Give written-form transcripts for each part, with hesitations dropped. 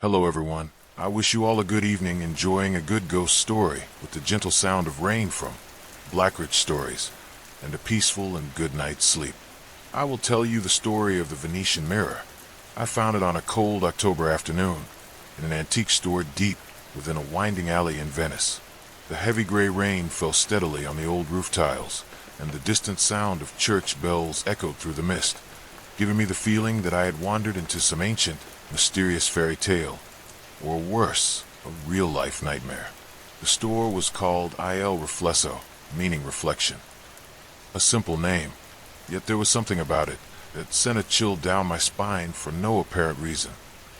Hello everyone. I wish you all a good evening enjoying a good ghost story with the gentle sound of rain from BLACKRIDGE Stories and a peaceful and good night's sleep. I will tell you the story of the Venetian mirror. I found it on a cold October afternoon in an antique store deep within a winding alley in Venice. The heavy gray rain fell steadily on the old roof tiles, and the distant sound of church bells echoed through the mist, giving me the feeling that I had wandered into some ancient, mysterious fairy tale, or worse, a real-life nightmare. The store was called Il Riflesso, meaning reflection. A simple name, yet there was something about it that sent a chill down my spine for no apparent reason.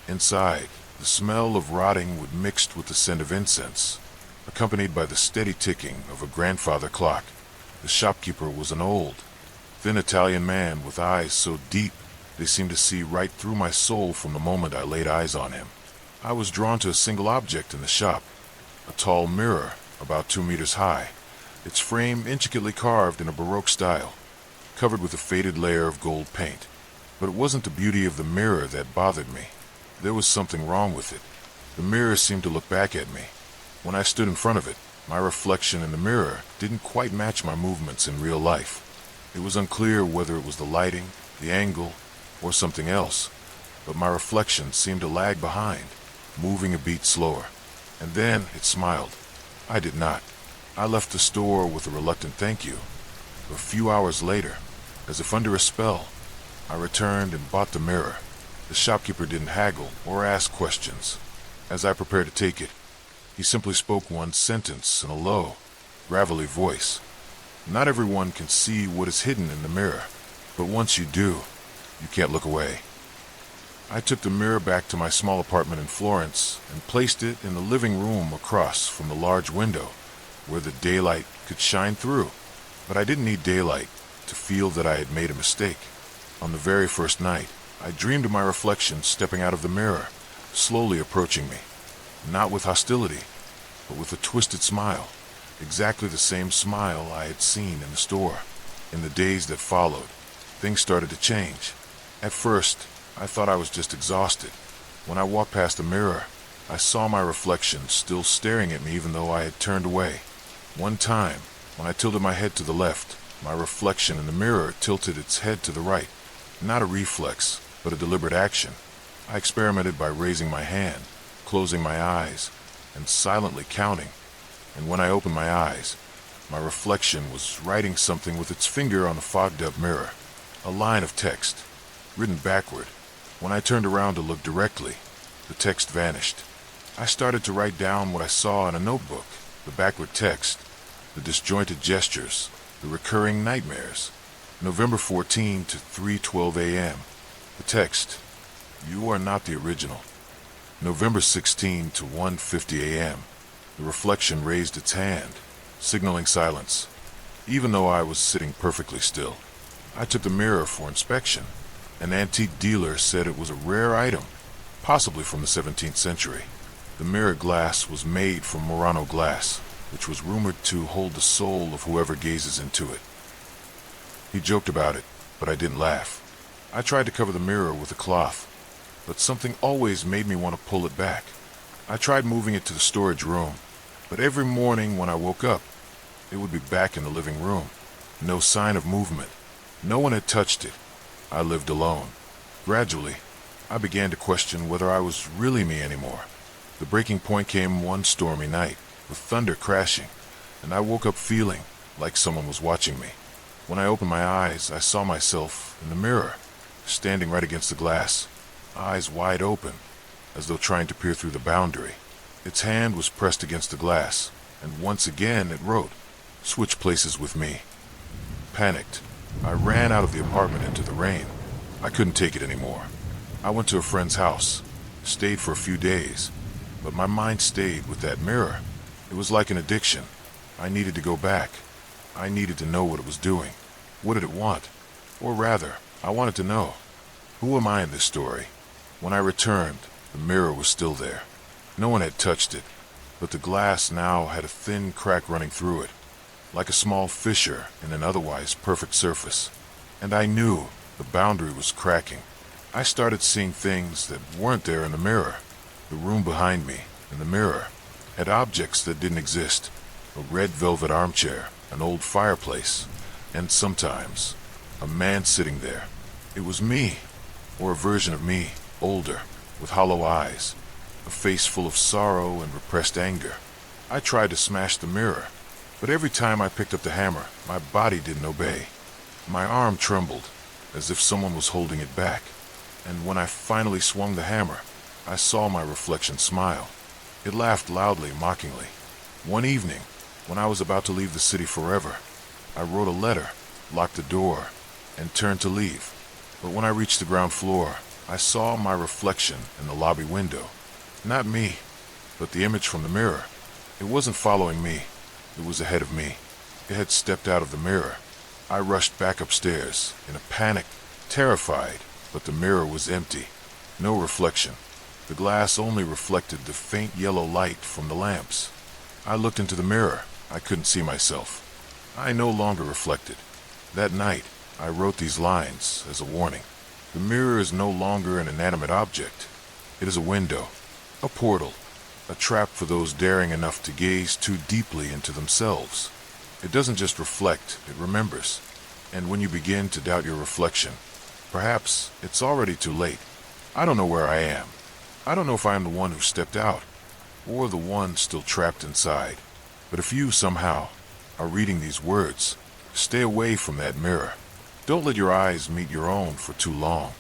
Inside, the smell of rotting wood mixed with the scent of incense, accompanied by the steady ticking of a grandfather clock. The shopkeeper was an old, thin Italian man with eyes so deep they seemed to see right through my soul from the moment I laid eyes on him. I was drawn to a single object in the shop, a tall mirror about 2 meters high, its frame intricately carved in a Baroque style, covered with a faded layer of gold paint. But it wasn't the beauty of the mirror that bothered me. There was something wrong with it. The mirror seemed to look back at me. When I stood in front of it, my reflection in the mirror didn't quite match my movements in real life. It was unclear whether it was the lighting, the angle, or something else, but my reflection seemed to lag behind, moving a beat slower. And then it smiled. I did not. I left the store with a reluctant thank you. A few hours later, as if under a spell, I returned and bought the mirror. The shopkeeper didn't haggle or ask questions. As I prepared to take it, he simply spoke one sentence in a low, gravelly voice. Not everyone can see what is hidden in the mirror, but once you do, you can't look away. I took the mirror back to my small apartment in Florence and placed it in the living room across from the large window where the daylight could shine through. But I didn't need daylight to feel that I had made a mistake. On the very first night, I dreamed of my reflection stepping out of the mirror, slowly approaching me, not with hostility, but with a twisted smile, exactly the same smile I had seen in the store. In the days that followed, things started to change. At first, I thought I was just exhausted. When I walked past the mirror, I saw my reflection still staring at me even though I had turned away. One time, when I tilted my head to the left, my reflection in the mirror tilted its head to the right. Not a reflex, but a deliberate action. I experimented by raising my hand, closing my eyes, and silently counting. And when I opened my eyes, my reflection was writing something with its finger on the fogged-up mirror. A line of text, written backward. When I turned around to look directly, the text vanished. I started to write down what I saw in a notebook, the backward text, the disjointed gestures, the recurring nightmares. November 14 to 3:12 a.m. The text, "You are not the original." November 16 to 1:50 a.m. The reflection raised its hand, signaling silence, even though I was sitting perfectly still. I took the mirror for inspection. An antique dealer said it was a rare item, possibly from the 17th century. The mirror glass was made from Murano glass, which was rumored to hold the soul of whoever gazes into it. He joked about it, but I didn't laugh. I tried to cover the mirror with a cloth, but something always made me want to pull it back. I tried moving it to the storage room, but every morning when I woke up, it would be back in the living room. No sign of movement. No one had touched it. I lived alone. Gradually, I began to question whether I was really me anymore. The breaking point came one stormy night, with thunder crashing, and I woke up feeling like someone was watching me. When I opened my eyes, I saw myself in the mirror, standing right against the glass, eyes wide open, as though trying to peer through the boundary. Its hand was pressed against the glass, and once again it wrote, "Switch places with me." Panicked, I ran out of the apartment into the rain. I couldn't take it anymore. I went to a friend's house, stayed for a few days, but my mind stayed with that mirror. It was like an addiction. I needed to go back. I needed to know what it was doing. What did it want? Or rather, I wanted to know, who am I in this story? When I returned, the mirror was still there. No one had touched it, but the glass now had a thin crack running through it, like a small fissure in an otherwise perfect surface. And I knew the boundary was cracking. I started seeing things that weren't there in the mirror. The room behind me, and the mirror, had objects that didn't exist. A red velvet armchair, an old fireplace, and sometimes a man sitting there. It was me, or a version of me, older, with hollow eyes, a face full of sorrow and repressed anger. I tried to smash the mirror, but every time I picked up the hammer, my body didn't obey. My arm trembled, as if someone was holding it back, and when I finally swung the hammer, I saw my reflection smile. It laughed loudly, mockingly. One evening, when I was about to leave the city forever, I wrote a letter, locked the door, and turned to leave. But when I reached the ground floor, I saw my reflection in the lobby window. Not me, but the image from the mirror. It wasn't following me. It was ahead of me. It had stepped out of the mirror. I rushed back upstairs, in a panic, terrified, but the mirror was empty. No reflection. The glass only reflected the faint yellow light from the lamps. I looked into the mirror. I couldn't see myself. I no longer reflected. That night, I wrote these lines as a warning. The mirror is no longer an inanimate object. It is a window, a portal, a trap for those daring enough to gaze too deeply into themselves. It doesn't just reflect, it remembers. And when you begin to doubt your reflection, perhaps it's already too late. I don't know where I am. I don't know if I am the one who stepped out, or the one still trapped inside. But if you, somehow, are reading these words, stay away from that mirror. Don't let your eyes meet your own for too long.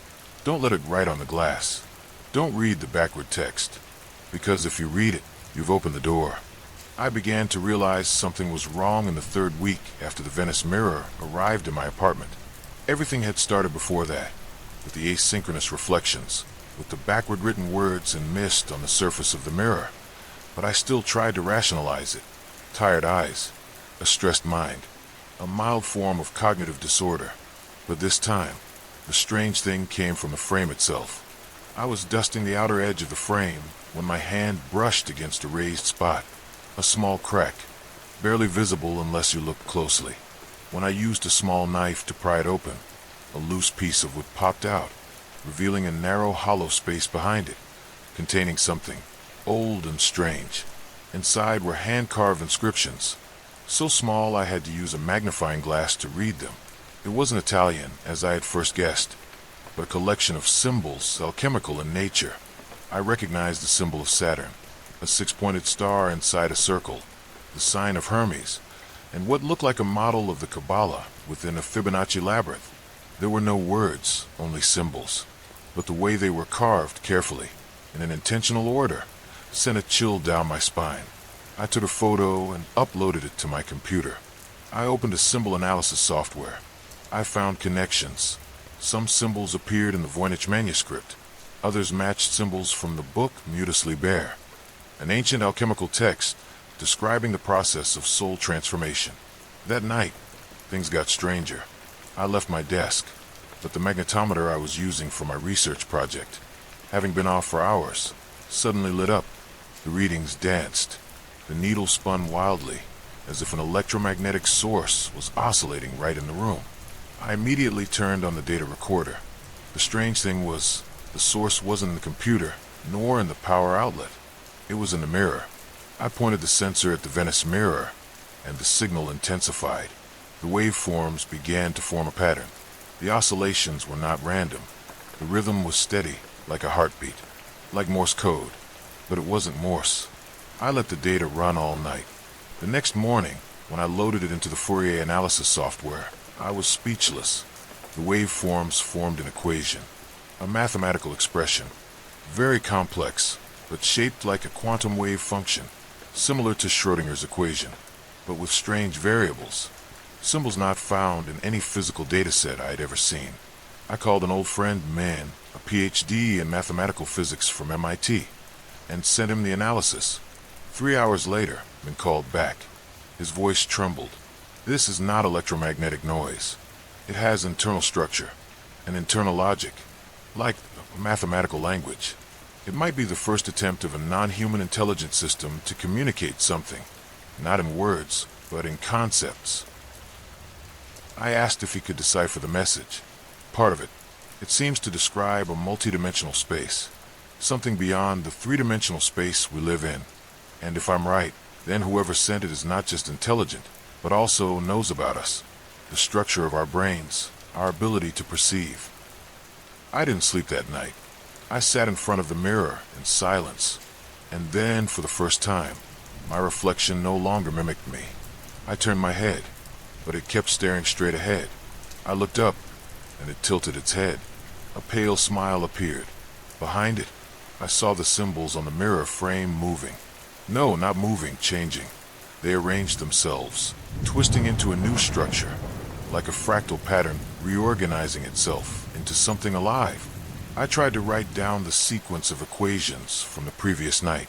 Don't let it write on the glass. Don't read the backward text, because if you read it, you've opened the door. I began to realize something was wrong in the third week after the Venice mirror arrived in my apartment. Everything had started before that, with the asynchronous reflections, with the backward written words and mist on the surface of the mirror. But I still tried to rationalize it. Tired eyes, a stressed mind, a mild form of cognitive disorder. But this time, the strange thing came from the frame itself. I was dusting the outer edge of the frame when my hand brushed against a raised spot, a small crack, barely visible unless you looked closely. When I used a small knife to pry it open, a loose piece of wood popped out, revealing a narrow hollow space behind it, containing something old and strange. Inside were hand-carved inscriptions, so small I had to use a magnifying glass to read them. It wasn't Italian, as I had first guessed, but a collection of symbols, alchemical in nature. I recognized the symbol of Saturn, a six-pointed star inside a circle, the sign of Hermes, and what looked like a model of the Kabbalah within a Fibonacci labyrinth. There were no words, only symbols, but the way they were carved carefully, in an intentional order, sent a chill down my spine. I took a photo and uploaded it to my computer. I opened a symbol analysis software. I found connections. Some symbols appeared in the Voynich manuscript. Others matched symbols from the book Mutus Liber, an ancient alchemical text describing the process of soul transformation. That night, things got stranger. I left my desk, but the magnetometer I was using for my research project, having been off for hours, suddenly lit up. The readings danced. The needle spun wildly, as if an electromagnetic source was oscillating right in the room. I immediately turned on the data recorder. The strange thing was, the source wasn't in the computer, nor in the power outlet. It was in the mirror. I pointed the sensor at the Venice mirror, and the signal intensified. The waveforms began to form a pattern. The oscillations were not random. The rhythm was steady, like a heartbeat, like Morse code. But it wasn't Morse. I let the data run all night. The next morning, when I loaded it into the Fourier analysis software, I was speechless. The waveforms formed an equation, a mathematical expression, very complex, but shaped like a quantum wave function, similar to Schrödinger's equation, but with strange variables, symbols not found in any physical dataset I had ever seen. I called an old friend, Man, a PhD in mathematical physics from MIT, and sent him the analysis. 3 hours later, Min called back. His voice trembled. This is not electromagnetic noise. It has internal structure, an internal logic, like a mathematical language. It might be the first attempt of a non-human intelligence system to communicate something, not in words, but in concepts. I asked if he could decipher the message. Part of it. It seems to describe a multidimensional space. something beyond the three-dimensional space we live in. And if I'm right, then whoever sent it is not just intelligent, but also knows about us, the structure of our brains, our ability to perceive. I didn't sleep that night. I sat in front of the mirror in silence, and then, for the first time, my reflection no longer mimicked me. I turned my head, but it kept staring straight ahead. I looked up, and it tilted its head. A pale smile appeared. Behind it, I saw the symbols on the mirror frame moving. No, not moving, changing. They arranged themselves, twisting into a new structure, like a fractal pattern reorganizing itself into something alive. I tried to write down the sequence of equations from the previous night.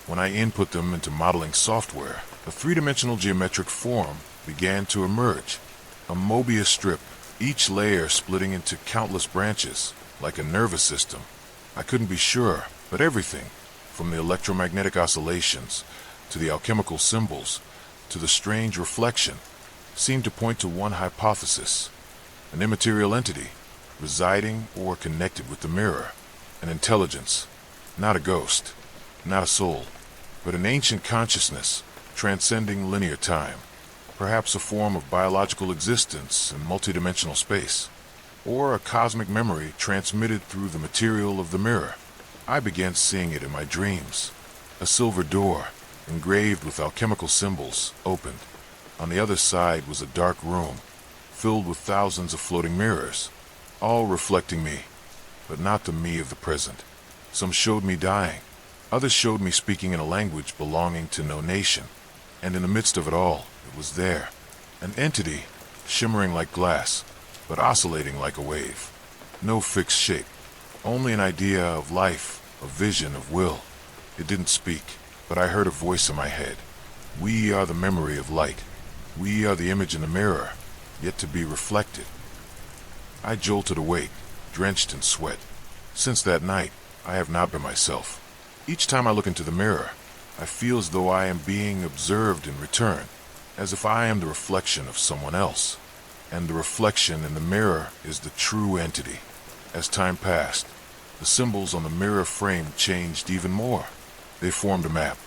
When I input them into modeling software, a three-dimensional geometric form began to emerge. A Mobius strip, each layer splitting into countless branches, like a nervous system. I couldn't be sure, but everything, from the electromagnetic oscillations, to the alchemical symbols, to the strange reflection, seemed to point to one hypothesis: an immaterial entity, residing or connected with the mirror. An intelligence, not a ghost, not a soul, but an ancient consciousness, transcending linear time. Perhaps a form of biological existence in multidimensional space, or a cosmic memory transmitted through the material of the mirror. I began seeing it in my dreams. A silver door, engraved with alchemical symbols, opened. On the other side was a dark room, filled with thousands of floating mirrors, all reflecting me, but not the me of the present. Some showed me dying, others showed me speaking in a language belonging to no nation. And in the midst of it all, it was there, an entity, shimmering like glass, but oscillating like a wave. No fixed shape, only an idea of life, a vision of will. It didn't speak, but I heard a voice in my head. We are the memory of light. We are the image in the mirror, yet to be reflected. I jolted awake, drenched in sweat. Since that night, I have not been myself. Each time I look into the mirror, I feel as though I am being observed in return, as if I am the reflection of someone else. And the reflection in the mirror is the true entity. As time passed, the symbols on the mirror frame changed even more. They formed a map.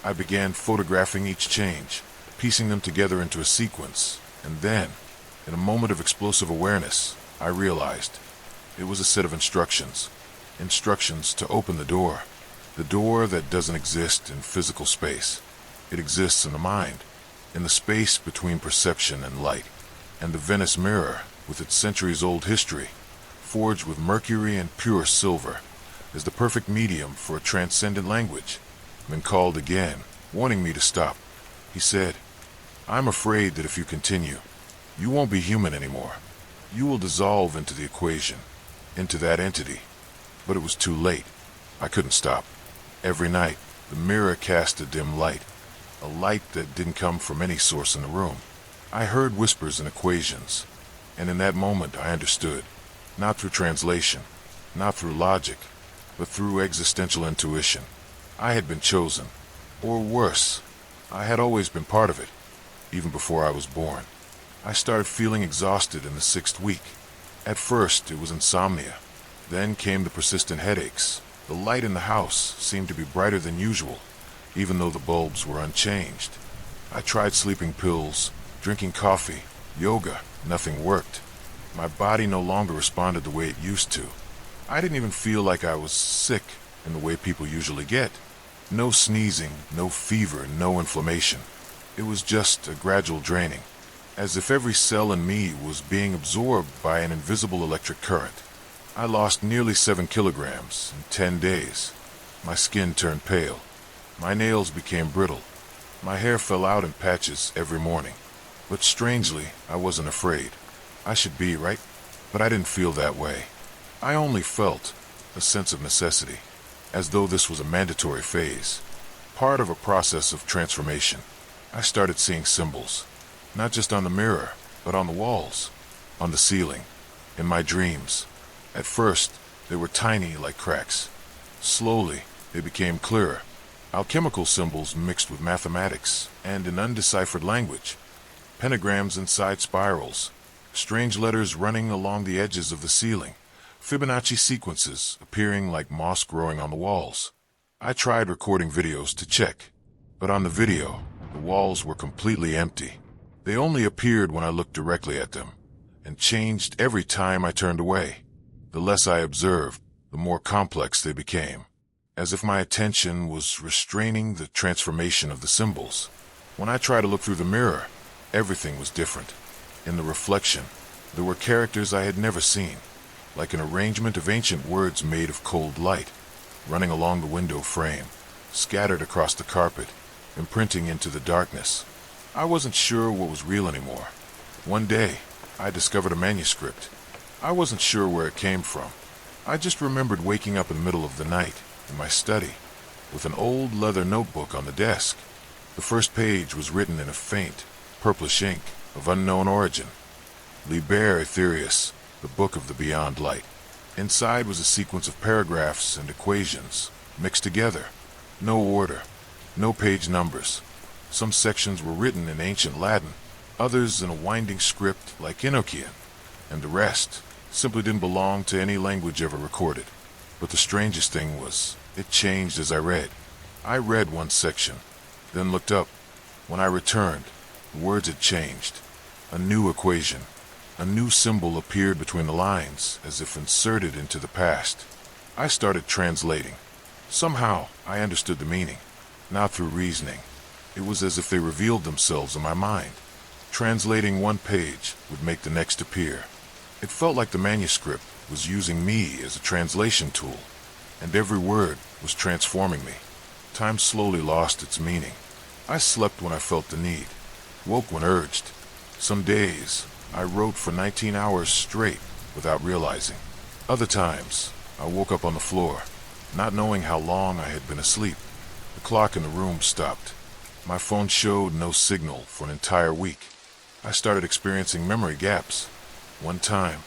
I began photographing each change, piecing them together into a sequence, and then, in a moment of explosive awareness, I realized it was a set of instructions. Instructions to open the door that doesn't exist in physical space. It exists in the mind, in the space between perception and light. And the Venice mirror, with its centuries-old history, forged with mercury and pure silver, is the perfect medium for a transcendent language. Then called again, warning me to stop. He said, "I'm afraid that if you continue, you won't be human anymore. You will dissolve into the equation, into that entity." But it was too late. I couldn't stop. Every night, the mirror cast a dim light, a light that didn't come from any source in the room. I heard whispers and equations, and in that moment I understood, not through translation, not through logic, but through existential intuition. I had been chosen, or worse, I had always been part of it, even before I was born. I started feeling exhausted in the 6th week. At first, it was insomnia. Then came the persistent headaches. The light in the house seemed to be brighter than usual, even though the bulbs were unchanged. I tried sleeping pills, drinking coffee, yoga. Nothing worked. My body no longer responded the way it used to. I didn't even feel like I was sick in the way people usually get. No sneezing, no fever, no inflammation. It was just a gradual draining, as if every cell in me was being absorbed by an invisible electric current. I lost nearly 7 kilograms in 10 days. My skin turned pale. My nails became brittle. My hair fell out in patches every morning. But strangely, I wasn't afraid. I should be, right? But I didn't feel that way. I only felt a sense of necessity, as though this was a mandatory phase, part of a process of transformation. I started seeing symbols, not just on the mirror, but on the walls, on the ceiling, in my dreams. At first, they were tiny like cracks. Slowly, they became clearer. Alchemical symbols mixed with mathematics and an undeciphered language. Pentagrams inside spirals. Strange letters running along the edges of the ceiling. Fibonacci sequences appearing like moss growing on the walls. I tried recording videos to check, but on the video, the walls were completely empty. They only appeared when I looked directly at them, and changed every time I turned away. The less I observed, the more complex they became, as if my attention was restraining the transformation of the symbols. When I tried to look through the mirror, everything was different. In the reflection, there were characters I had never seen, like an arrangement of ancient words made of cold light, running along the window frame, scattered across the carpet, imprinting into the darkness. I wasn't sure what was real anymore. One day, I discovered a manuscript. I wasn't sure where it came from. I just remembered waking up in the middle of the night, in my study, with an old leather notebook on the desk. The first page was written in a faint, purplish ink of unknown origin. Liber Ethereus, the Book of the Beyond Light. Inside was a sequence of paragraphs and equations, mixed together. No order, no page numbers. Some sections were written in ancient Latin, others in a winding script like Enochian, and the rest simply didn't belong to any language ever recorded. But the strangest thing was, it changed as I read. I read one section, then looked up. When I returned, the words had changed. A new equation, a new symbol appeared between the lines, as if inserted into the past. I started translating. Somehow, I understood the meaning, not through reasoning. It was as if they revealed themselves in my mind. Translating one page would make the next appear. It felt like the manuscript was using me as a translation tool, and every word was transforming me. Time slowly lost its meaning. I slept when I felt the need, woke when urged. Some days, I wrote for 19 hours straight without realizing. Other times, I woke up on the floor, not knowing how long I had been asleep. The clock in the room stopped. My phone showed no signal for an entire week. I started experiencing memory gaps. One time,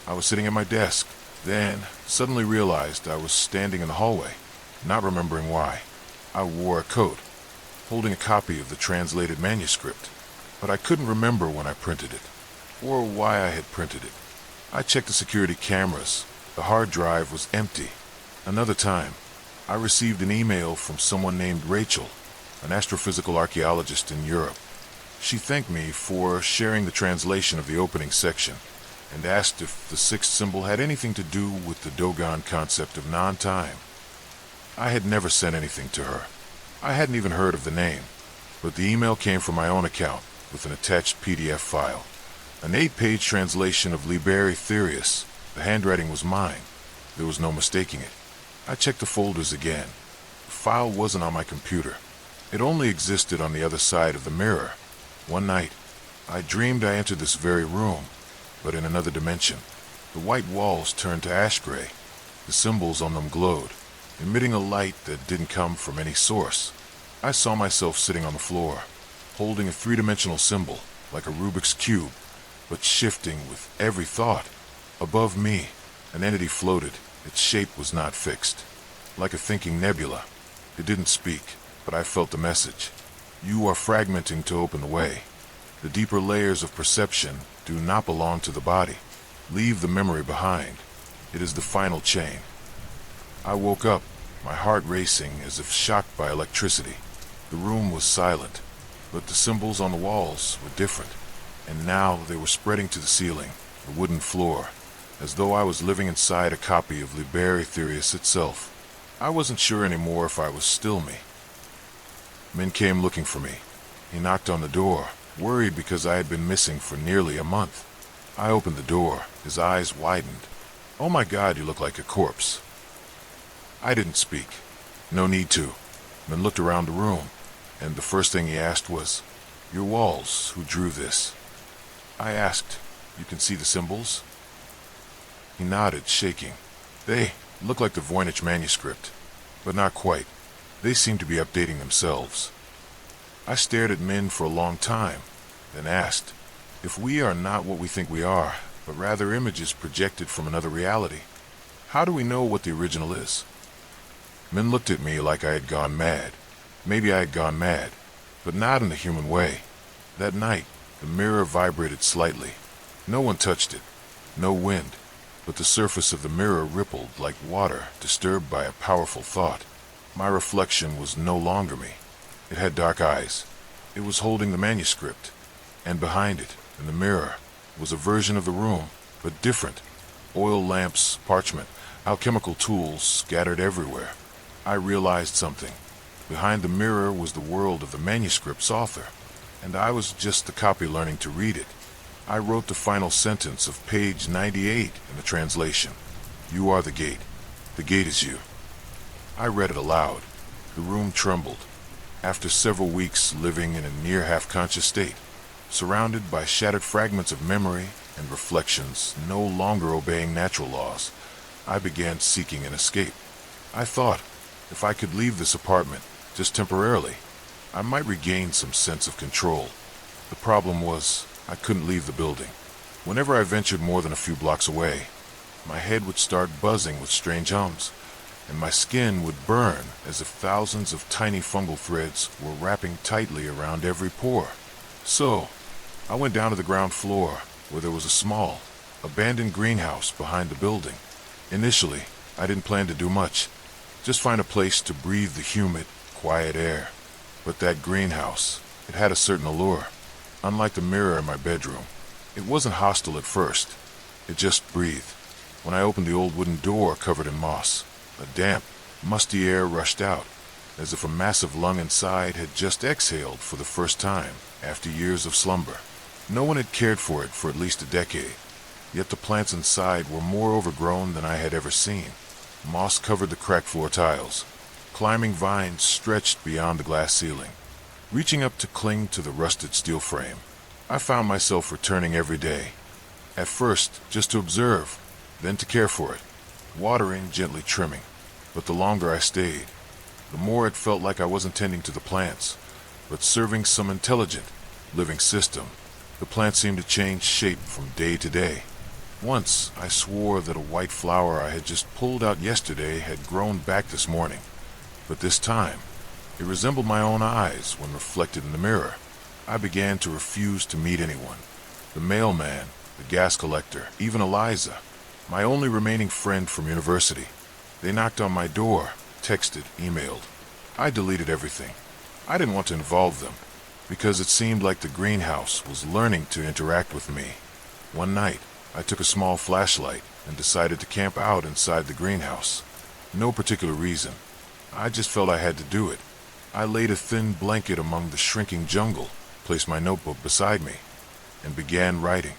I was sitting at my desk, then suddenly realized I was standing in the hallway, not remembering why. I wore a coat, holding a copy of the translated manuscript, but I couldn't remember when I printed it, or why I had printed it. I checked the security cameras. The hard drive was empty. Another time, I received an email from someone named Rachel, an astrophysical archaeologist in Europe. She thanked me for sharing the translation of the opening section, and asked if the sixth symbol had anything to do with the Dogon concept of non-time. I had never sent anything to her. I hadn't even heard of the name, but the email came from my own account with an attached PDF file. An 8-page translation of Liber Ethereus. The handwriting was mine. There was no mistaking it. I checked the folders again. The file wasn't on my computer. It only existed on the other side of the mirror. One night, I dreamed I entered this very room, but in another dimension. The white walls turned to ash gray. The symbols on them glowed, emitting a light that didn't come from any source. I saw myself sitting on the floor, holding a three-dimensional symbol, like a Rubik's Cube, but shifting with every thought. Above me, an entity floated. Its shape was not fixed, like a thinking nebula. It didn't speak, but I felt the message. You are fragmenting to open the way. The deeper layers of perception do not belong to the body. Leave the memory behind. It is the final chain. I woke up, my heart racing as if shocked by electricity. The room was silent, but the symbols on the walls were different, and now they were spreading to the ceiling, the wooden floor, as though I was living inside a copy of Liber Ethereus itself. I wasn't sure anymore if I was still me. Min came looking for me. He knocked on the door, worried because I had been missing for nearly a month. I opened the door. His eyes widened. "Oh my God, you look like a corpse." I didn't speak. No need to. Min looked around the room, and the first thing he asked was, "Your walls, who drew this?" I asked, "You can see the symbols?" He nodded, shaking. "They look like the Voynich manuscript, but not quite. They seem to be updating themselves." I stared at Min for a long time, then asked, "If we are not what we think we are, but rather images projected from another reality, how do we know what the original is?" Min looked at me like I had gone mad. Maybe I had gone mad, but not in the human way. That night, the mirror vibrated slightly. No one touched it. No wind. but the surface of the mirror rippled like water disturbed by a powerful thought. My reflection was no longer me. It had dark eyes. It was holding the manuscript, and behind it, in the mirror, was a version of the room, but different. Oil lamps, parchment, alchemical tools scattered everywhere. I realized something. Behind the mirror was the world of the manuscript's author, and I was just the copy learning to read it. I wrote the final sentence of page 98 in the translation. "You are the gate. The gate is you." I read it aloud. The room trembled. After several weeks living in a near half-conscious state, surrounded by shattered fragments of memory and reflections no longer obeying natural laws, I began seeking an escape. I thought, if I could leave this apartment, just temporarily, I might regain some sense of control. The problem was, I couldn't leave the building. Whenever I ventured more than a few blocks away, my head would start buzzing with strange hums, and my skin would burn as if thousands of tiny fungal threads were wrapping tightly around every pore. So, I went down to the ground floor, where there was a small, abandoned greenhouse behind the building. Initially, I didn't plan to do much, just find a place to breathe the humid, quiet air. But that greenhouse, it had a certain allure. Unlike the mirror in my bedroom, it wasn't hostile at first. It just breathed. When I opened the old wooden door covered in moss, a damp, musty air rushed out, as if a massive lung inside had just exhaled for the first time after years of slumber. No one had cared for it for at least a decade, yet the plants inside were more overgrown than I had ever seen. Moss covered the cracked floor tiles. Climbing vines stretched beyond the glass ceiling, reaching up to cling to the rusted steel frame. I found myself returning every day. At first, just to observe, then to care for it, watering, gently trimming. But the longer I stayed, the more it felt like I wasn't tending to the plants, but serving some intelligent, living system. The plants seemed to change shape from day to day. Once, I swore that a white flower I had just pulled out yesterday had grown back this morning. But this time, it resembled my own eyes when reflected in the mirror. I began to refuse to meet anyone. The mailman, the gas collector, even Eliza, my only remaining friend from university. They knocked on my door, texted, emailed. I deleted everything. I didn't want to involve them, because it seemed like the greenhouse was learning to interact with me. One night, I took a small flashlight and decided to camp out inside the greenhouse. No particular reason. I just felt I had to do it. I laid a thin blanket among the shrinking jungle, placed my notebook beside me, and began writing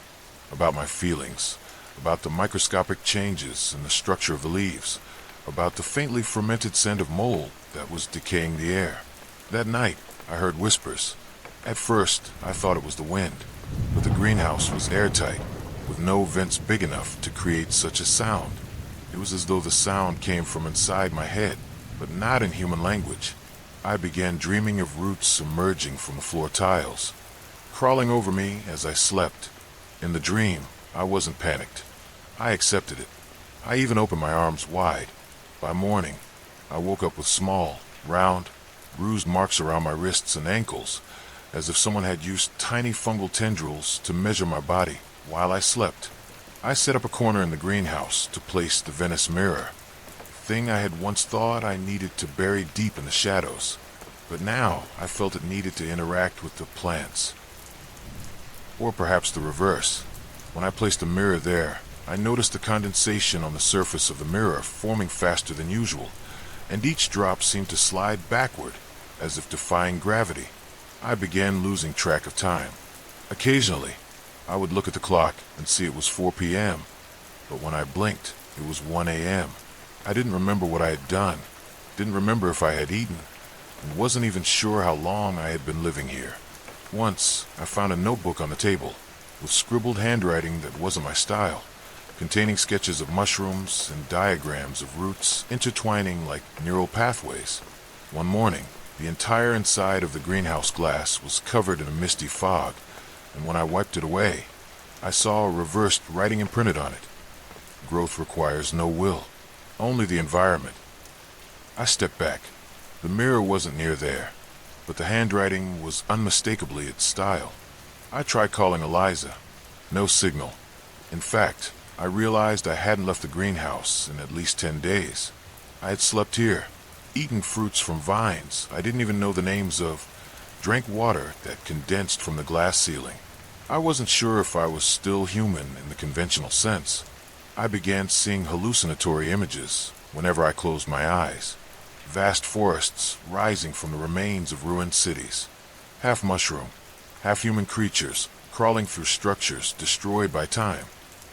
about my feelings, about the microscopic changes in the structure of the leaves, about the faintly fermented scent of mold that was decaying the air. That night, I heard whispers. At first, I thought it was the wind, but the greenhouse was airtight, with no vents big enough to create such a sound. It was as though the sound came from inside my head, but not in human language. I began dreaming of roots emerging from the floor tiles, crawling over me as I slept. In the dream, I wasn't panicked. I accepted it. I even opened my arms wide. By morning, I woke up with small, round, bruised marks around my wrists and ankles, as if someone had used tiny fungal tendrils to measure my body while I slept. I set up a corner in the greenhouse to place the Venice mirror, thing I had once thought I needed to bury deep in the shadows, but now I felt it needed to interact with the plants. Or perhaps the reverse. When I placed the mirror there, I noticed the condensation on the surface of the mirror forming faster than usual, and each drop seemed to slide backward, as if defying gravity. I began losing track of time. Occasionally, I would look at the clock and see it was 4 p.m., but when I blinked, it was 1 a.m. I didn't remember what I had done, didn't remember if I had eaten, and wasn't even sure how long I had been living here. Once, I found a notebook on the table, with scribbled handwriting that wasn't my style, containing sketches of mushrooms and diagrams of roots intertwining like neural pathways. One morning, the entire inside of the greenhouse glass was covered in a misty fog, and when I wiped it away, I saw a reversed writing imprinted on it. Growth requires no will, only the environment. I stepped back. The mirror wasn't near there, but the handwriting was unmistakably its style. I tried calling Eliza. No signal. In fact, I realized I hadn't left the greenhouse in at least 10 days. I had slept here, eaten fruits from vines I didn't even know the names of, drank water that condensed from the glass ceiling. I wasn't sure if I was still human in the conventional sense. I began seeing hallucinatory images whenever I closed my eyes. Vast forests rising from the remains of ruined cities. Half mushroom, half human creatures crawling through structures destroyed by time.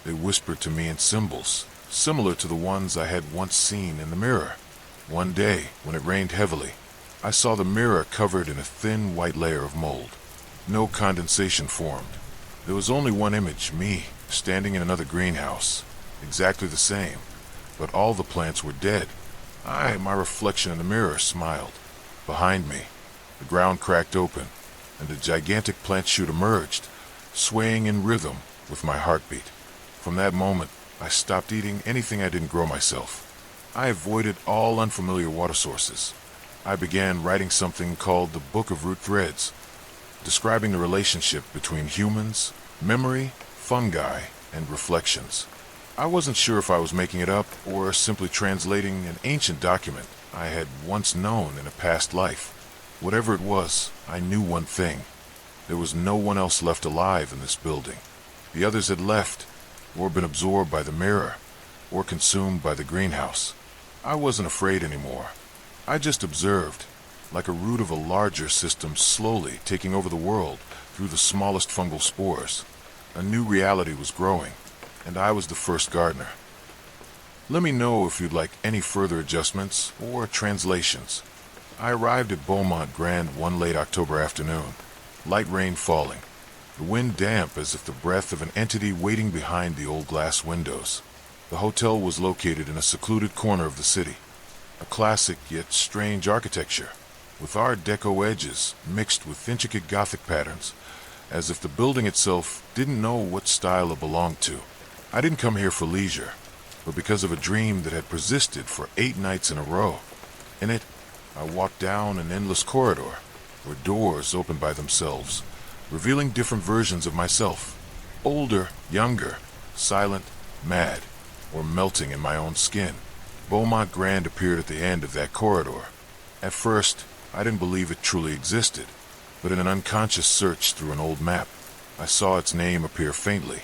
They whispered to me in symbols, similar to the ones I had once seen in the mirror. One day, when it rained heavily, I saw the mirror covered in a thin white layer of mold. No condensation formed. There was only one image, me, standing in another greenhouse, exactly the same, but all the plants were dead. My reflection in the mirror, smiled. Behind me, the ground cracked open, and a gigantic plant shoot emerged, swaying in rhythm with my heartbeat. From that moment, I stopped eating anything I didn't grow myself. I avoided all unfamiliar water sources. I began writing something called the Book of Root Threads, describing the relationship between humans, memory, fungi, and reflections. I wasn't sure if I was making it up or simply translating an ancient document I had once known in a past life. Whatever it was, I knew one thing. There was no one else left alive in this building. The others had left, or been absorbed by the mirror, or consumed by the greenhouse. I wasn't afraid anymore. I just observed, like a root of a larger system slowly taking over the world through the smallest fungal spores. A new reality was growing, and I was the first gardener. Let me know if you'd like any further adjustments or translations. I arrived at Beaumont Grand one late October afternoon, light rain falling, the wind damp as if the breath of an entity waiting behind the old glass windows. The hotel was located in a secluded corner of the city, a classic yet strange architecture, with Art Deco edges mixed with intricate Gothic patterns, as if the building itself didn't know what style it belonged to. I didn't come here for leisure, but because of a dream that had persisted for 8 nights in a row. In it, I walked down an endless corridor, where doors opened by themselves, revealing different versions of myself. Older, younger, silent, mad, or melting in my own skin. Beaumont Grand appeared at the end of that corridor. At first, I didn't believe it truly existed, but in an unconscious search through an old map, I saw its name appear faintly,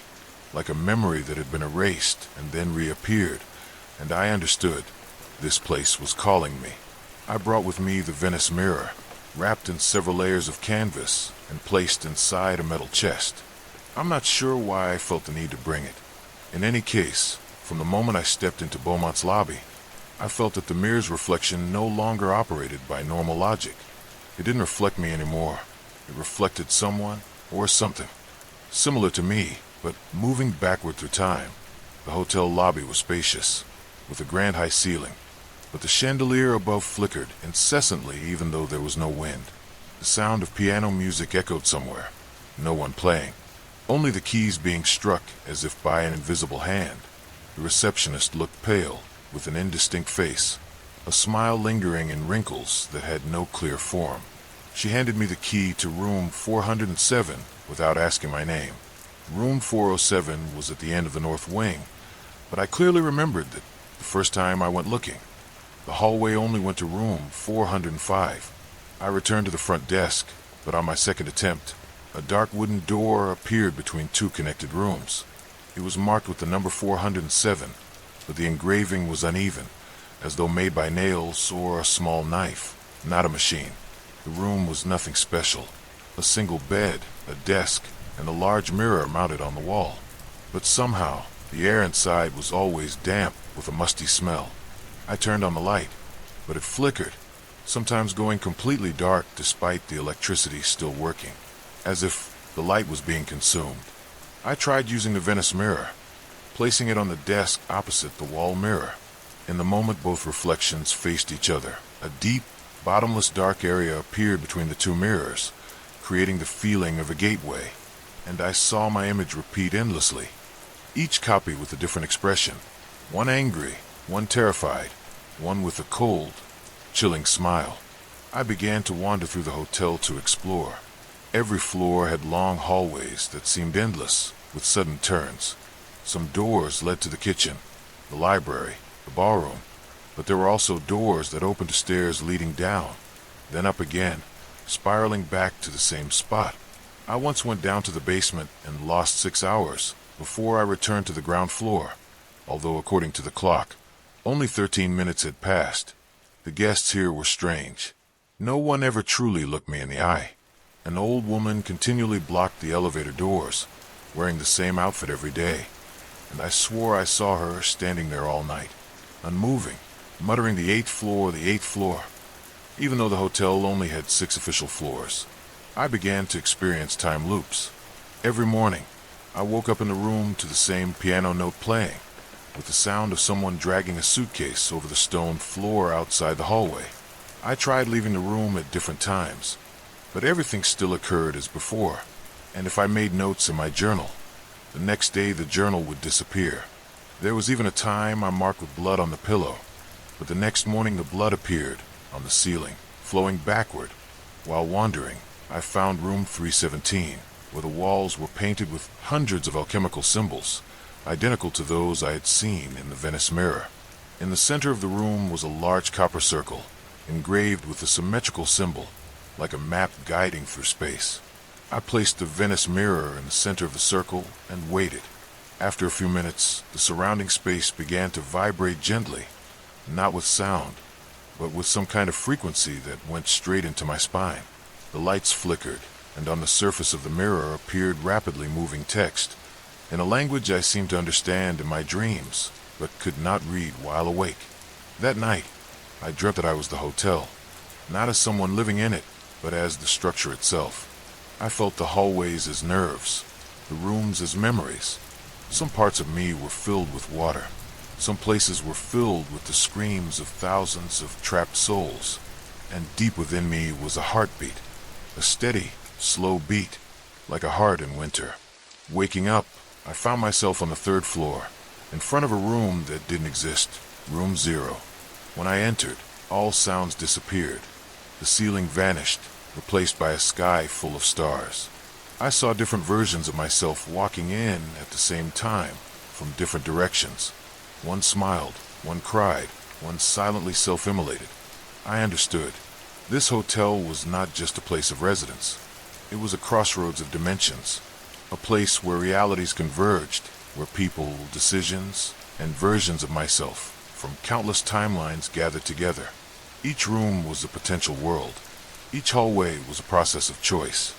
like a memory that had been erased and then reappeared, and I understood this place was calling me. I brought with me the Venice mirror, wrapped in several layers of canvas and placed inside a metal chest. I'm not sure why I felt the need to bring it. In any case, from the moment I stepped into Beaumont's lobby, I felt that the mirror's reflection no longer operated by normal logic. It didn't reflect me anymore. It reflected someone or something, similar to me, but moving backward through time. The hotel lobby was spacious, with a grand high ceiling, but the chandelier above flickered incessantly even though there was no wind. The sound of piano music echoed somewhere, no one playing, only the keys being struck as if by an invisible hand. The receptionist looked pale, with an indistinct face, a smile lingering in wrinkles that had no clear form. She handed me the key to room 407 without asking my name. Room 407 was at the end of the north wing, but I clearly remembered that the first time I went looking. The hallway only went to room 405. I returned to the front desk, but on my second attempt, a dark wooden door appeared between 2 connected rooms. It was marked with the number 407, but the engraving was uneven, as though made by nails or a small knife, not a machine. The room was nothing special. A single bed, a desk, and a large mirror mounted on the wall. But somehow, the air inside was always damp with a musty smell. I turned on the light, but it flickered, sometimes going completely dark despite the electricity still working, as if the light was being consumed. I tried using the Venice mirror, placing it on the desk opposite the wall mirror. In the moment both reflections faced each other, a deep, bottomless dark area appeared between the 2 mirrors, creating the feeling of a gateway, and I saw my image repeat endlessly, each copy with a different expression, one angry, one terrified, one with a cold, chilling smile. I began to wander through the hotel to explore. Every floor had long hallways that seemed endless, with sudden turns. Some doors led to the kitchen, the library, the ballroom, but there were also doors that opened to stairs leading down, then up again, spiraling back to the same spot. I once went down to the basement and lost 6 hours before I returned to the ground floor, although according to the clock, only 13 minutes had passed. The guests here were strange. No one ever truly looked me in the eye. An old woman continually blocked the elevator doors, wearing the same outfit every day, and I swore I saw her standing there all night, unmoving, muttering the eighth floor, even though the hotel only had 6 official floors. I began to experience time loops. Every morning, I woke up in the room to the same piano note playing, with the sound of someone dragging a suitcase over the stone floor outside the hallway. I tried leaving the room at different times, but everything still occurred as before, and if I made notes in my journal, the next day the journal would disappear. There was even a time I marked with blood on the pillow, but the next morning the blood appeared on the ceiling, flowing backward. While wandering, I found room 317, where the walls were painted with hundreds of alchemical symbols, identical to those I had seen in the Venice mirror. In the center of the room was a large copper circle, engraved with a symmetrical symbol, like a map guiding through space. I placed the Venice mirror in the center of the circle and waited. After a few minutes, the surrounding space began to vibrate gently, not with sound, but with some kind of frequency that went straight into my spine. The lights flickered, and on the surface of the mirror appeared rapidly moving text, in a language I seemed to understand in my dreams, but could not read while awake. That night, I dreamt that I was the hotel, not as someone living in it, but as the structure itself. I felt the hallways as nerves, the rooms as memories. Some parts of me were filled with water. Some places were filled with the screams of thousands of trapped souls, and deep within me was a heartbeat. A steady, slow beat, like a heart in winter. Waking up, I found myself on the 3rd floor, in front of a room that didn't exist, room 0. When I entered, all sounds disappeared. The ceiling vanished, replaced by a sky full of stars. I saw different versions of myself walking in at the same time, from different directions. One smiled, one cried, one silently self-immolated. I understood. This hotel was not just a place of residence. It was a crossroads of dimensions, a place where realities converged, where people, decisions, and versions of myself from countless timelines gathered together. Each room was a potential world. Each hallway was a process of choice,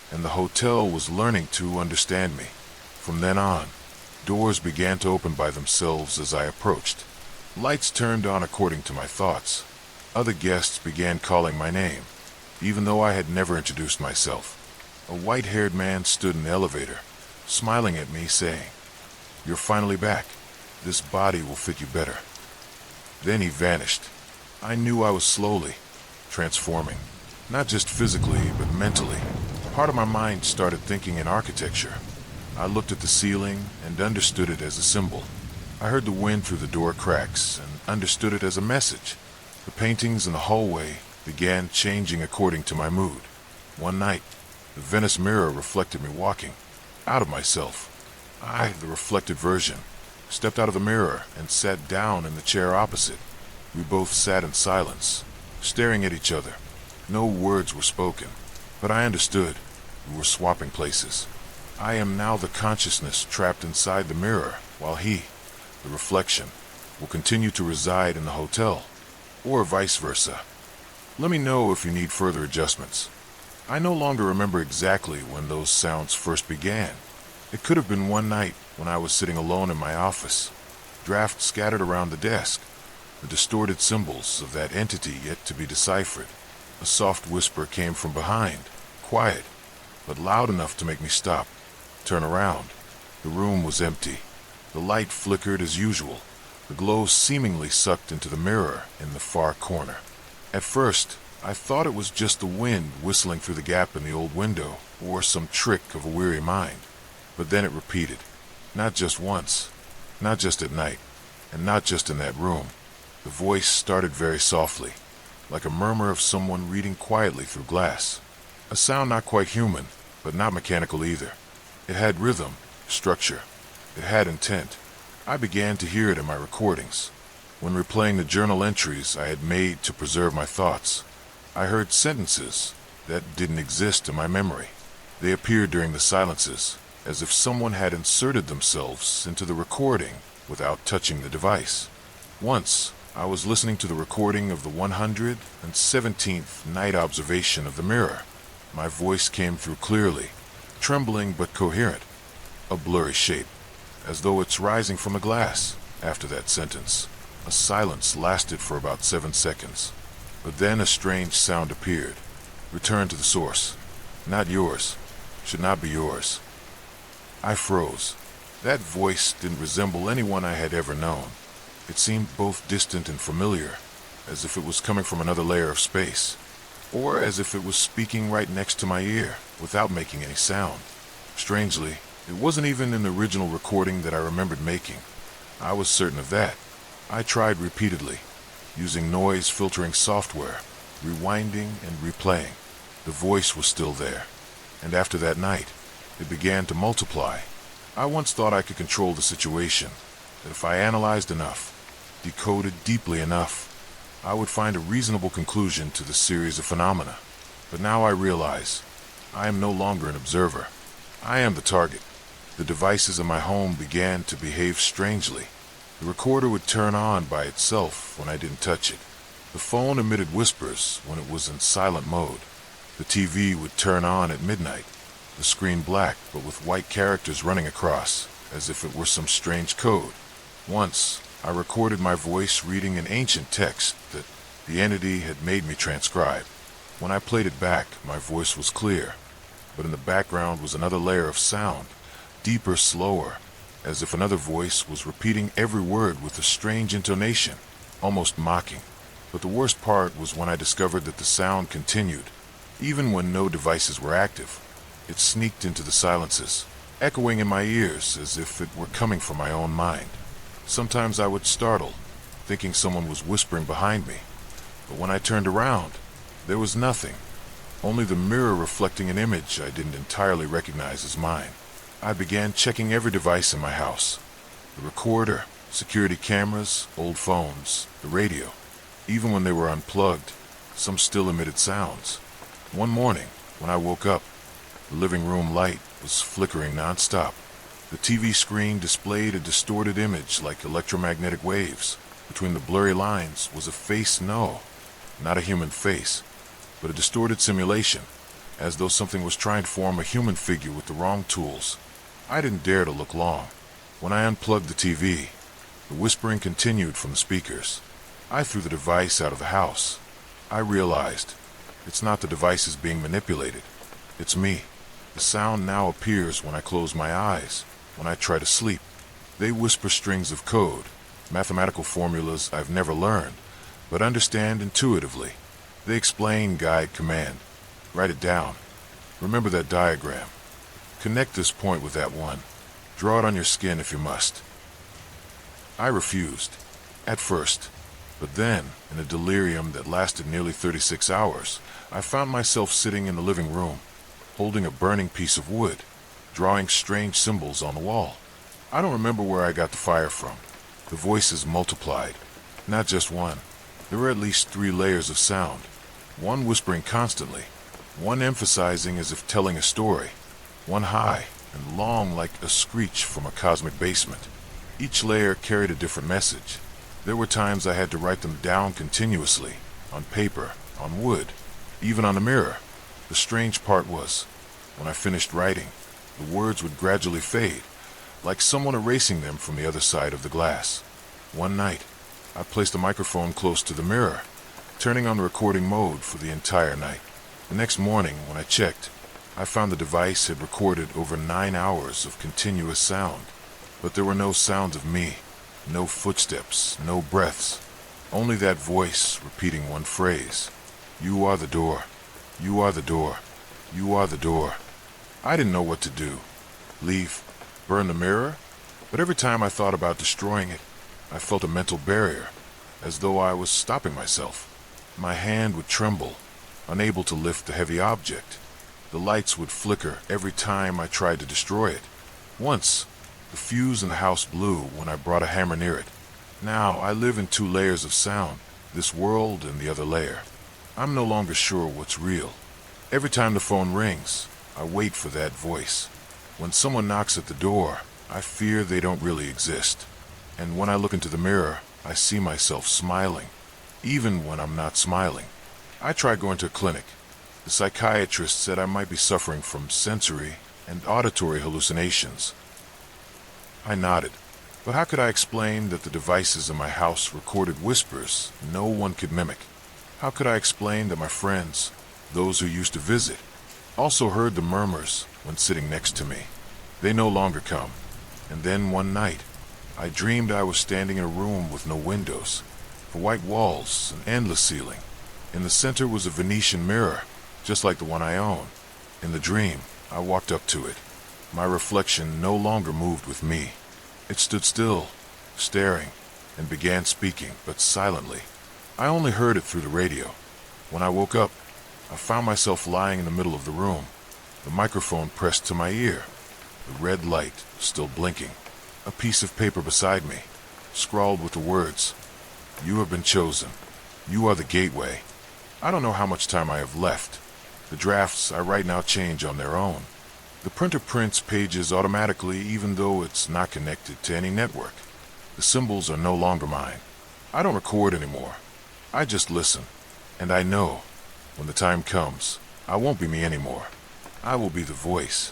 and the hotel was learning to understand me. From then on, doors began to open by themselves as I approached. Lights turned on according to my thoughts. Other guests began calling my name, even though I had never introduced myself. A white-haired man stood in the elevator, smiling at me, saying, "You're finally back. This body will fit you better." Then he vanished. I knew I was slowly transforming, not just physically, but mentally. Part of my mind started thinking in architecture. I looked at the ceiling and understood it as a symbol. I heard the wind through the door cracks and understood it as a message. The paintings in the hallway began changing according to my mood. One night, the Venice mirror reflected me walking, out of myself. I, the reflected version, stepped out of the mirror and sat down in the chair opposite. We both sat in silence, staring at each other. No words were spoken, but I understood. We were swapping places. I am now the consciousness trapped inside the mirror, while he, the reflection, will continue to reside in the hotel, or vice versa. Let me know if you need further adjustments. I no longer remember exactly when those sounds first began. It could have been one night when I was sitting alone in my office, drafts scattered around the desk, the distorted symbols of that entity yet to be deciphered. A soft whisper came from behind, quiet, but loud enough to make me stop, turn around. The room was empty. The light flickered as usual, the glow seemingly sucked into the mirror in the far corner. At first, I thought it was just the wind whistling through the gap in the old window, or some trick of a weary mind. But then it repeated, not just once, not just at night, and not just in that room. The voice started very softly, like a murmur of someone reading quietly through glass. A sound not quite human, but not mechanical either. It had rhythm, structure. It had intent. I began to hear it in my recordings. When replaying the journal entries I had made to preserve my thoughts, I heard sentences that didn't exist in my memory. They appeared during the silences, as if someone had inserted themselves into the recording without touching the device. Once, I was listening to the recording of the 117th night observation of the mirror. My voice came through clearly, trembling but coherent, a blurry shape, as though it's rising from the glass. After that sentence, a silence lasted for about 7 seconds. But then a strange sound appeared. Return to the source. Not yours. Should not be yours. I froze. That voice didn't resemble anyone I had ever known. It seemed both distant and familiar, as if it was coming from another layer of space, or as if it was speaking right next to my ear, without making any sound. Strangely, it wasn't even an original recording that I remembered making. I was certain of that. I tried repeatedly, using noise filtering software, rewinding and replaying. The voice was still there, and after that night, it began to multiply. I once thought I could control the situation, that if I analyzed enough, decoded deeply enough, I would find a reasonable conclusion to the series of phenomena. But now I realize, I am no longer an observer. I am the target. The devices in my home began to behave strangely. The recorder would turn on by itself when I didn't touch it. The phone emitted whispers when it was in silent mode. The TV would turn on at midnight, the screen black but with white characters running across, as if it were some strange code. Once, I recorded my voice reading an ancient text that the entity had made me transcribe. When I played it back, my voice was clear, but in the background was another layer of sound, deeper, slower, as if another voice was repeating every word with a strange intonation, almost mocking. But the worst part was when I discovered that the sound continued, even when no devices were active. It sneaked into the silences, echoing in my ears as if it were coming from my own mind. Sometimes I would startle, thinking someone was whispering behind me, but when I turned around, there was nothing, only the mirror reflecting an image I didn't entirely recognize as mine. I began checking every device in my house, the recorder, security cameras, old phones, the radio. Even when they were unplugged, some still emitted sounds. One morning, when I woke up, the living room light was flickering nonstop. The TV screen displayed a distorted image like electromagnetic waves. Between the blurry lines was a face, no, not a human face, but a distorted simulation, as though something was trying to form a human figure with the wrong tools. I didn't dare to look long. When I unplugged the TV, the whispering continued from the speakers. I threw the device out of the house. I realized, it's not the devices being manipulated, it's me. The sound now appears when I close my eyes, when I try to sleep. They whisper strings of code, mathematical formulas I've never learned, but understand intuitively. They explain, guide, command. Write it down. Remember that diagram. Connect this point with that one. Draw it on your skin if you must. I refused, at first, but then, in a delirium that lasted nearly 36 hours, I found myself sitting in the living room, holding a burning piece of wood, drawing strange symbols on the wall. I don't remember where I got the fire from. The voices multiplied, not just one. There were at least 3 layers of sound, one whispering constantly, one emphasizing as if telling a story, one high and long like a screech from a cosmic basement. Each layer carried a different message. There were times I had to write them down continuously, on paper, on wood, even on the mirror. The strange part was, when I finished writing, the words would gradually fade, like someone erasing them from the other side of the glass. One night, I placed a microphone close to the mirror, turning on the recording mode for the entire night. The next morning, when I checked, I found the device had recorded over 9 hours of continuous sound. But there were no sounds of me, no footsteps, no breaths, only that voice repeating one phrase. You are the door. You are the door. You are the door. I didn't know what to do. Leave? Burn the mirror? But every time I thought about destroying it, I felt a mental barrier, as though I was stopping myself. My hand would tremble, unable to lift the heavy object. The lights would flicker every time I tried to destroy it. Once, The fuse in the house blew when I brought a hammer near it. Now I live in two layers of sound, this world and the other layer. I'm no longer sure what's real. Every time the phone rings, I wait for that voice. When someone knocks at the door, I fear they don't really exist. And when I look into the mirror, I see myself smiling, even when I'm not smiling. I tried going to a clinic. The psychiatrist said I might be suffering from sensory and auditory hallucinations. I nodded, but how could I explain that the devices in my house recorded whispers no one could mimic? How could I explain that my friends, those who used to visit, also heard the murmurs when sitting next to me? They no longer come. And then one night, I dreamed I was standing in a room with no windows, white walls, an endless ceiling. In the center was a Venetian mirror, just like the one I own. In the dream, I walked up to it. My reflection no longer moved with me. It stood still, staring, and began speaking, but silently. I only heard it through the radio. When I woke up, I found myself lying in the middle of the room, the microphone pressed to my ear, the red light still blinking. A piece of paper beside me, scrawled with the words, "You have been chosen. You are the gateway." I don't know how much time I have left. The drafts I write now change on their own. The printer prints pages automatically even though it's not connected to any network. The symbols are no longer mine. I don't record anymore. I just listen. And I know, when the time comes, I won't be me anymore. I will be the voice.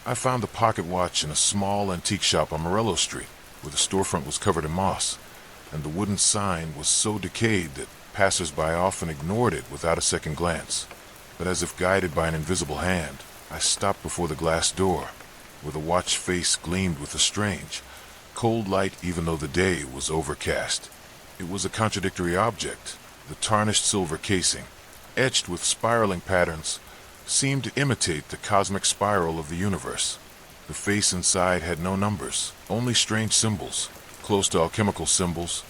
I found the pocket watch in a small antique shop on Morello Street, where the storefront was covered in moss, and the wooden sign was so decayed that passers-by often ignored it without a second glance. But as if guided by an invisible hand, I stopped before the glass door, where the watch face gleamed with a strange, cold light even though the day was overcast. It was a contradictory object. The tarnished silver casing, etched with spiraling patterns, seemed to imitate the cosmic spiral of the universe. The face inside had no numbers, only strange symbols, close to alchemical symbols,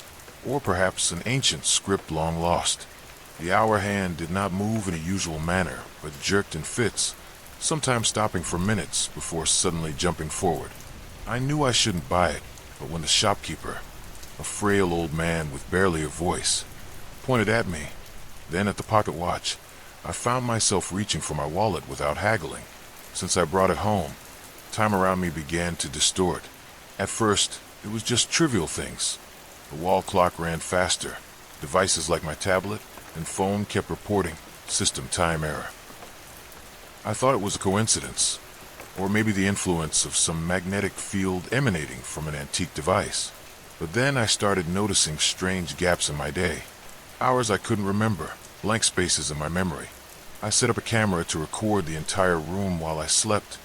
or perhaps an ancient script long lost. The hour hand did not move in a usual manner, but jerked in fits, sometimes stopping for minutes before suddenly jumping forward. I knew I shouldn't buy it, but when the shopkeeper, a frail old man with barely a voice, pointed at me, then at the pocket watch, I found myself reaching for my wallet without haggling. Since I brought it home, time around me began to distort. At first, it was just trivial things. The wall clock ran faster. Devices like my tablet and phone kept reporting system time error. I thought it was a coincidence, or maybe the influence of some magnetic field emanating from an antique device. But then I started noticing strange gaps in my day. Hours I couldn't remember, blank spaces in my memory. I set up a camera to record the entire room while I slept,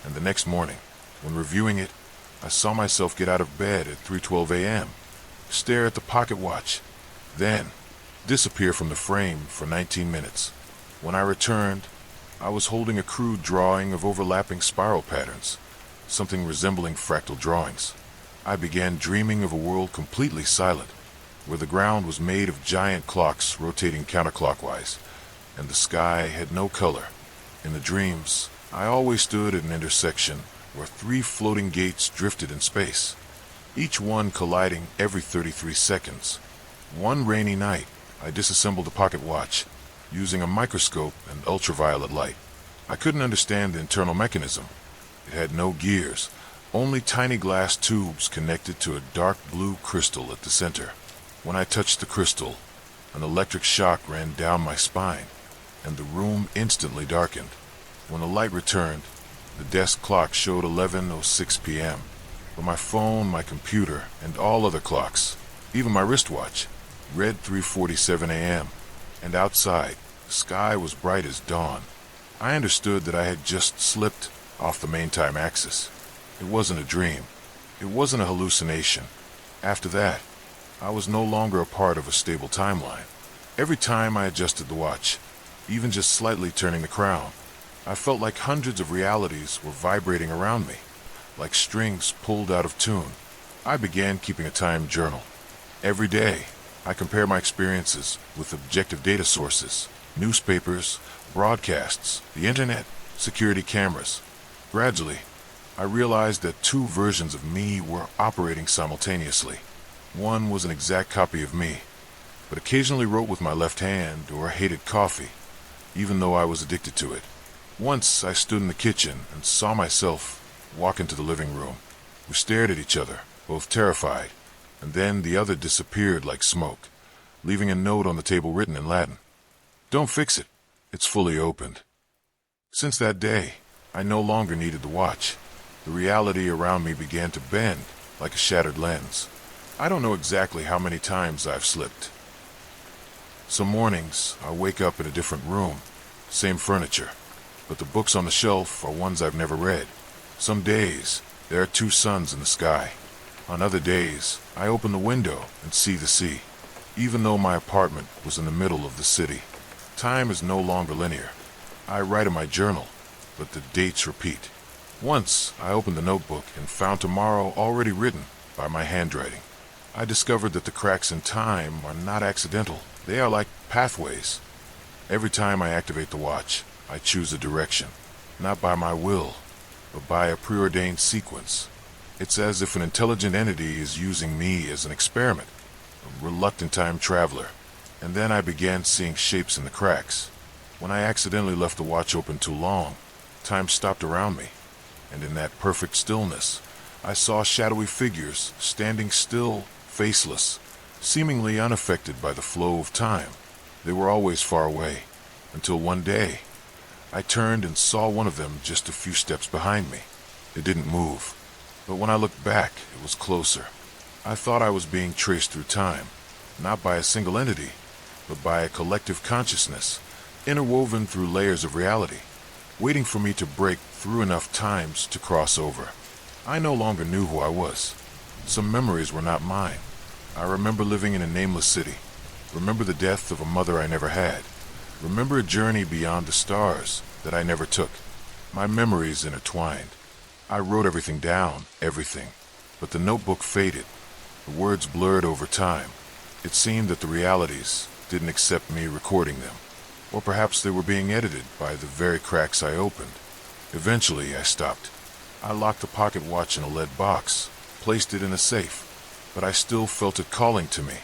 and the next morning, when reviewing it, I saw myself get out of bed at 3:12 a.m., stare at the pocket watch, then disappear from the frame for 19 minutes. When I returned, I was holding a crude drawing of overlapping spiral patterns, something resembling fractal drawings. I began dreaming of a world completely silent, where the ground was made of giant clocks rotating counterclockwise, and the sky had no color. In the dreams, I always stood at an intersection where 3 floating gates drifted in space, each one colliding every 33 seconds. One rainy night, I disassembled the pocket watch, using a microscope and ultraviolet light. I couldn't understand the internal mechanism. It had no gears, only tiny glass tubes connected to a dark blue crystal at the center. When I touched the crystal, an electric shock ran down my spine, and the room instantly darkened. When the light returned, the desk clock showed 11:06 p.m., but my phone, my computer, and all other clocks, even my wristwatch, read 3:47 a.m., and outside, the sky was bright as dawn. I understood that I had just slipped off the main time axis. It wasn't a dream. It wasn't a hallucination. After that, I was no longer a part of a stable timeline. Every time I adjusted the watch, even just slightly turning the crown, I felt like hundreds of realities were vibrating around me, like strings pulled out of tune. I began keeping a time journal. Every day, I compare my experiences with objective data sources, newspapers, broadcasts, the internet, security cameras. Gradually, I realized that two versions of me were operating simultaneously. One was an exact copy of me, but occasionally wrote with my left hand or hated coffee, even though I was addicted to it. Once I stood in the kitchen and saw myself walk into the living room. We stared at each other, both terrified, and then the other disappeared like smoke, leaving a note on the table written in Latin. "Don't fix it. It's fully opened." Since that day, I no longer needed the watch. The reality around me began to bend like a shattered lens. I don't know exactly how many times I've slipped. Some mornings, I wake up in a different room, same furniture, but the books on the shelf are ones I've never read. Some days, there are two suns in the sky. On other days, I open the window and see the sea. Even though my apartment was in the middle of the city, time is no longer linear. I write in my journal, but the dates repeat. Once, I opened the notebook and found tomorrow already written by my handwriting. I discovered that the cracks in time are not accidental. They are like pathways. Every time I activate the watch, I choose a direction, not by my will, but by a preordained sequence. It's as if an intelligent entity is using me as an experiment, a reluctant time traveler. And then I began seeing shapes in the cracks. When I accidentally left the watch open too long, time stopped around me, and in that perfect stillness, I saw shadowy figures standing still, faceless, seemingly unaffected by the flow of time. They were always far away, until one day, I turned and saw one of them just a few steps behind me. It didn't move, but when I looked back, it was closer. I thought I was being traced through time, not by a single entity, but by a collective consciousness, interwoven through layers of reality, waiting for me to break through enough times to cross over. I no longer knew who I was. Some memories were not mine. I remember living in a nameless city. Remember the death of a mother I never had. Remember a journey beyond the stars that I never took. My memories intertwined. I wrote everything down, everything. But the notebook faded. The words blurred over time. It seemed that the realities didn't accept me recording them. Or perhaps they were being edited by the very cracks I opened. Eventually, I stopped. I locked the pocket watch in a lead box, placed it in a safe, but I still felt it calling to me,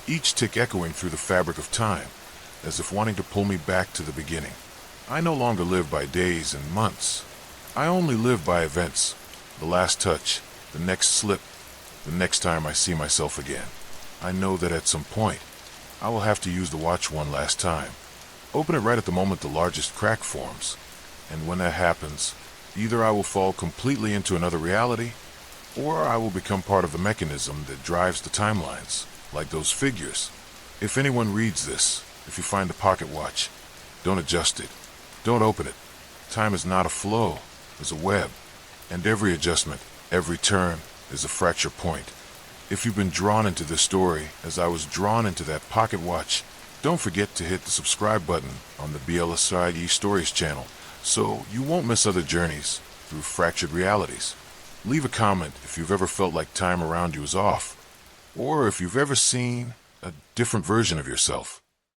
each tick echoing through the fabric of time, as if wanting to pull me back to the beginning. I no longer live by days and months. I only live by events, the last touch, the next slip, the next time I see myself again. I know that at some point, I will have to use the watch one last time. Open it right at the moment the largest crack forms, and when that happens, either I will fall completely into another reality, or I will become part of the mechanism that drives the timelines, like those figures. If anyone reads this, if you find a pocket watch, don't adjust it. Don't open it. Time is not a flow, it's a web, and every adjustment, every turn, is a fracture point. If you've been drawn into this story, as I was drawn into that pocket watch, don't forget to hit the subscribe button on the BLACRIDGE Stories channel, so you won't miss other journeys through fractured realities. Leave a comment if you've ever felt like time around you is off, or if you've ever seen a different version of yourself.